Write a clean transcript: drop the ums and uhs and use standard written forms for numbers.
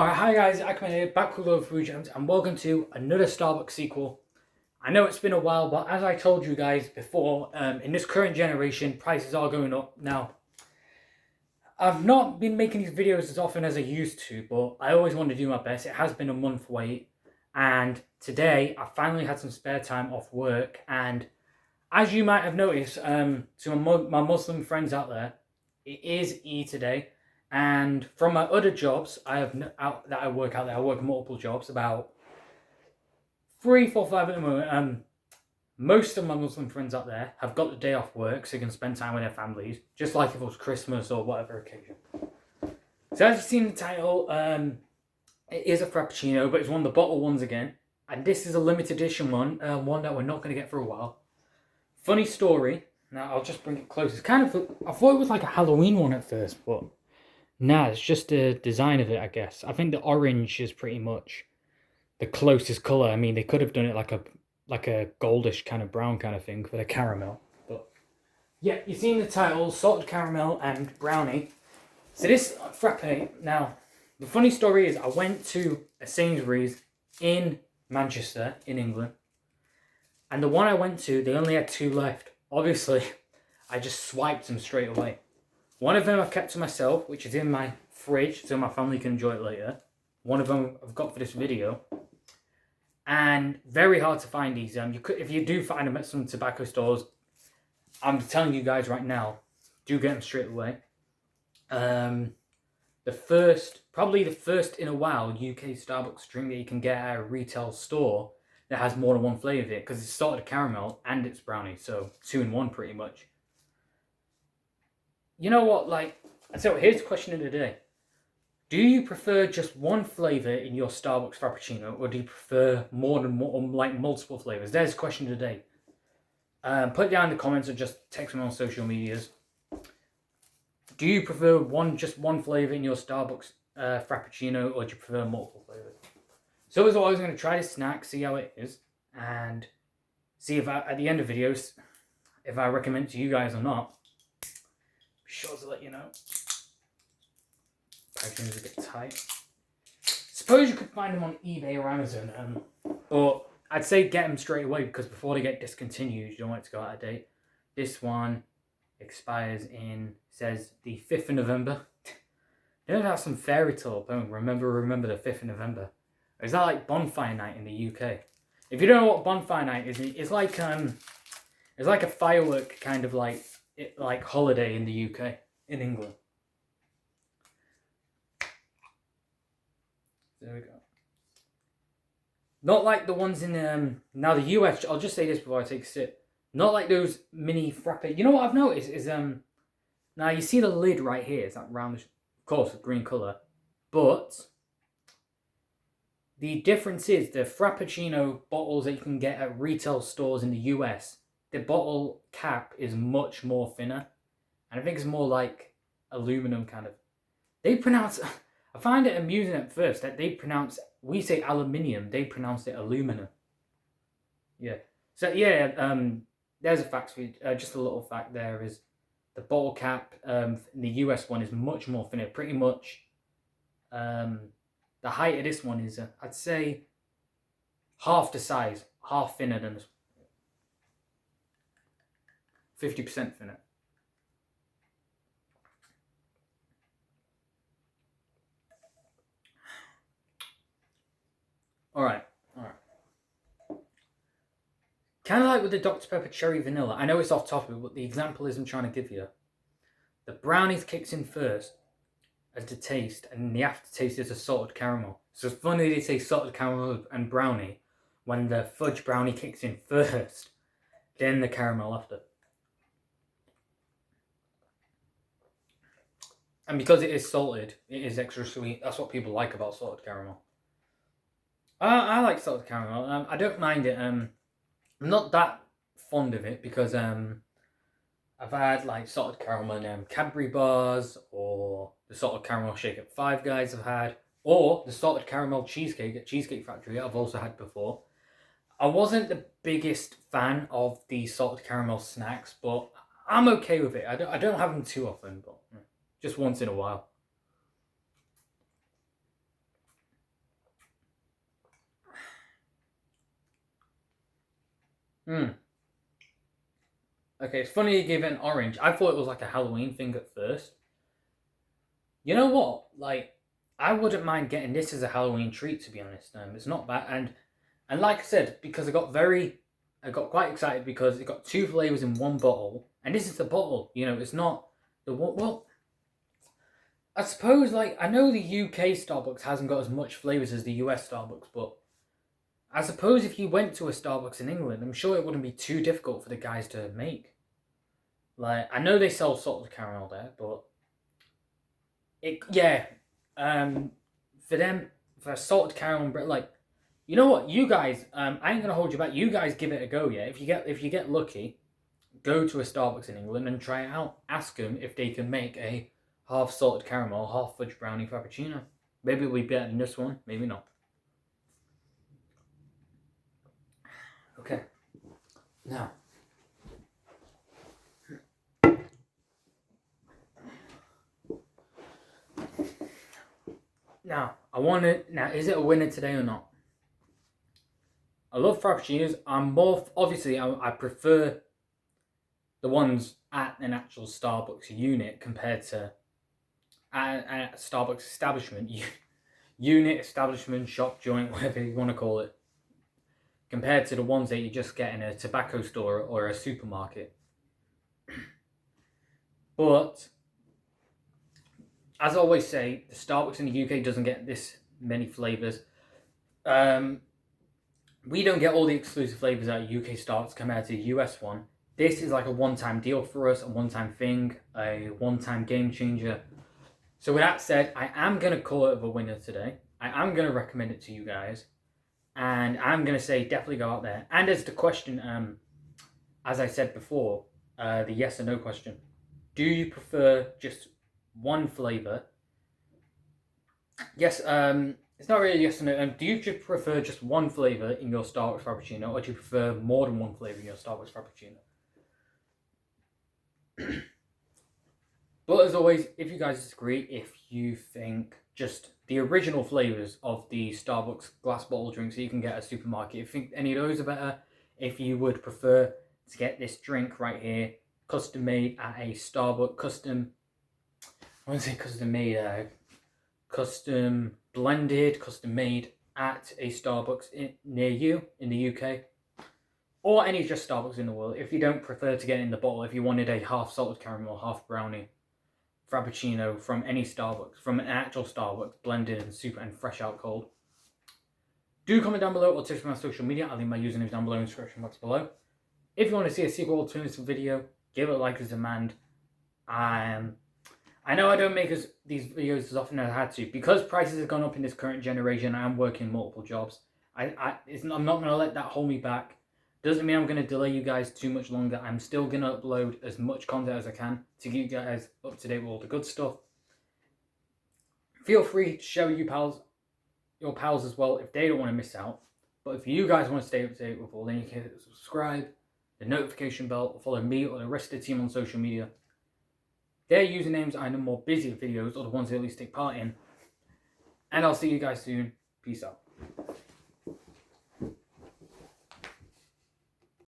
Alright, hi guys, Akman here, back with No.45 Gems, and welcome to another Starbucks sequel. I know it's been a while, but as I told you guys before, in this current generation, prices are going up. Now, I've not been making these videos as often as I used to, but I always want to do my best. It has been a month wait, and today I finally had some spare time off work, and as you might have noticed, to my Muslim friends out there, it is Eid today. And from my other jobs, I work out there. I work multiple jobs, about 3, 4, 5 at the moment. Most of my Muslim friends out there have got the day off work, so they can spend time with their families, just like if it was Christmas or whatever occasion. So as you've seen the title, it is a Frappuccino, but it's one of the bottle ones again. And this is a limited edition one, one that we're not going to get for a while. Funny story. Now I'll just bring it close. It's kind of, I thought it was like a Halloween one at first, but nah, it's just the design of it, I guess. I think the orange is pretty much the closest colour. I mean, they could have done it like a goldish kind of brown kind of thing for the caramel. But yeah, you've seen the title, salted caramel and brownie. So this frappe, now, the funny story is I went to a Sainsbury's in Manchester, in England. And the one I went to, they only had 2 left. Obviously, I just swiped them straight away. One of them I've kept to myself, which is in my fridge, so my family can enjoy it later. One of them I've got for this video. And very hard to find these. If you do find them at some tobacco stores, I'm telling you guys right now, do get them straight away. Probably the first in a while UK Starbucks drink that you can get at a retail store that has more than one flavour of it, because it's salted caramel and it's brownie, so 2 in 1 pretty much. You know what, so here's the question of the day. Do you prefer just one flavour in your Starbucks Frappuccino, or do you prefer more than one, like multiple flavours? There's the question of the day. Put it down in the comments or just text me on social medias. Do you prefer just one flavour in your Starbucks Frappuccino, or do you prefer multiple flavours? So as always, I'm going to try this snack, see how it is, and see if at the end of videos, if I recommend it to you guys or not. Sure to let you know. Packaging is a bit tight. Suppose you could find them on eBay or Amazon, but I'd say get them straight away, because before they get discontinued, you don't want it to go out of date. This one expires says the 5th of November. They don't have some fairy tale poem, remember the 5th of November. Or is that like bonfire night in the UK? If you don't know what bonfire night is, it's like a firework kind of like holiday in the UK, in England. There we go. Not like the ones in now the US. I'll just say this before I take a sip. Not like those mini frappe. You know what I've noticed is now you see the lid right here. It's that round, of course, green color, but the difference is the Frappuccino bottles that you can get at retail stores in the US. The bottle cap is much more thinner, and I think it's more like aluminum kind of. They pronounce, I find it amusing at first that we say aluminium, they pronounce it aluminum. Yeah. So yeah, there's a fact for you. Just a little fact there is the bottle cap in the US one is much more thinner. Pretty much, the height of this one is I'd say half the size, half thinner than this. 50% thinner. Alright. Kind of like with the Dr. Pepper Cherry Vanilla. I know it's off topic, but the example is I'm trying to give you. The brownies kicks in first as the taste, and the aftertaste is a salted caramel. So it's funny they say salted caramel and brownie when the fudge brownie kicks in first, then the caramel after. And because it is salted, it is extra sweet. That's what people like about salted caramel. I like salted caramel. I don't mind it. I'm not that fond of it because I've had like salted caramel in Cadbury bars, or the salted caramel shake at Five Guys I've had, or the salted caramel cheesecake at Cheesecake Factory I've also had before. I wasn't the biggest fan of the salted caramel snacks, but I'm okay with it. I don't have them too often, but just once in a while. Okay, it's funny you gave it an orange. I thought it was like a Halloween thing at first. You know what? Like, I wouldn't mind getting this as a Halloween treat, to be honest. It's not bad, and like I said, because I got quite excited because it got two flavors in one bottle, and this is the bottle. You know, it's not the one. Well, I suppose like I know the UK Starbucks hasn't got as much flavors as the US Starbucks, but I suppose if you went to a Starbucks in England, I'm sure it wouldn't be too difficult for the guys to make. Like, I know they sell salted caramel there, but yeah, um, for them, for salted caramel bread, like, you know what, you guys, I ain't gonna hold you back. You guys give it a go, yeah. If you get lucky, go to a Starbucks in England and try it out. Ask them if they can make a half salted caramel, half fudge brownie frappuccino. Maybe it'll be better than this one. Maybe not. Okay. Now. I want it. Now, is it a winner today or not? I love frappuccinos. I'm more obviously. I prefer the ones at an actual Starbucks unit compared to at a Starbucks establishment, unit, establishment, shop, joint, whatever you want to call it, compared to the ones that you just get in a tobacco store or a supermarket. But as I always say, the Starbucks in the UK doesn't get this many flavors. We don't get all the exclusive flavors at UK Starbucks compared to the US one. This is like a one-time deal for us, a one-time thing, a one-time game changer. So with that said, I am going to call it a winner today. I am going to recommend it to you guys. And I'm going to say definitely go out there. And as the question, as I said before, the yes or no question. Do you prefer just one flavor? Yes, it's not really yes or no. Do you just prefer just one flavor in your Starbucks Frappuccino, or do you prefer more than one flavor in your Starbucks Frappuccino? But as always, if you guys disagree, if you think just the original flavors of the Starbucks glass bottle drinks that you can get at a supermarket, if you think any of those are better, if you would prefer to get this drink right here, custom made at a Starbucks, I wouldn't say custom made, custom blended, custom made at a Starbucks near you in the UK, or any just Starbucks in the world. If you don't prefer to get it in the bottle, if you wanted a half salted caramel, half brownie frappuccino from any Starbucks, from an actual Starbucks, blended and super and fresh out cold, do comment down below or text me on social media. I'll leave my usernames down below in the description box below. If you want to see a sequel alternative video, give it a like as demand. I know I don't make these videos as often as I had to. Because prices have gone up in this current generation, I am working multiple jobs. I'm not going to let that hold me back. Doesn't mean I'm going to delay you guys too much longer. I'm still going to upload as much content as I can to keep you guys up to date with all the good stuff. Feel free to share with your pals as well if they don't want to miss out. But if you guys want to stay up to date with all, then you can subscribe, the notification bell, or follow me or the rest of the team on social media. Their usernames are in the more busier videos or the ones they at least take part in. And I'll see you guys soon. Peace out.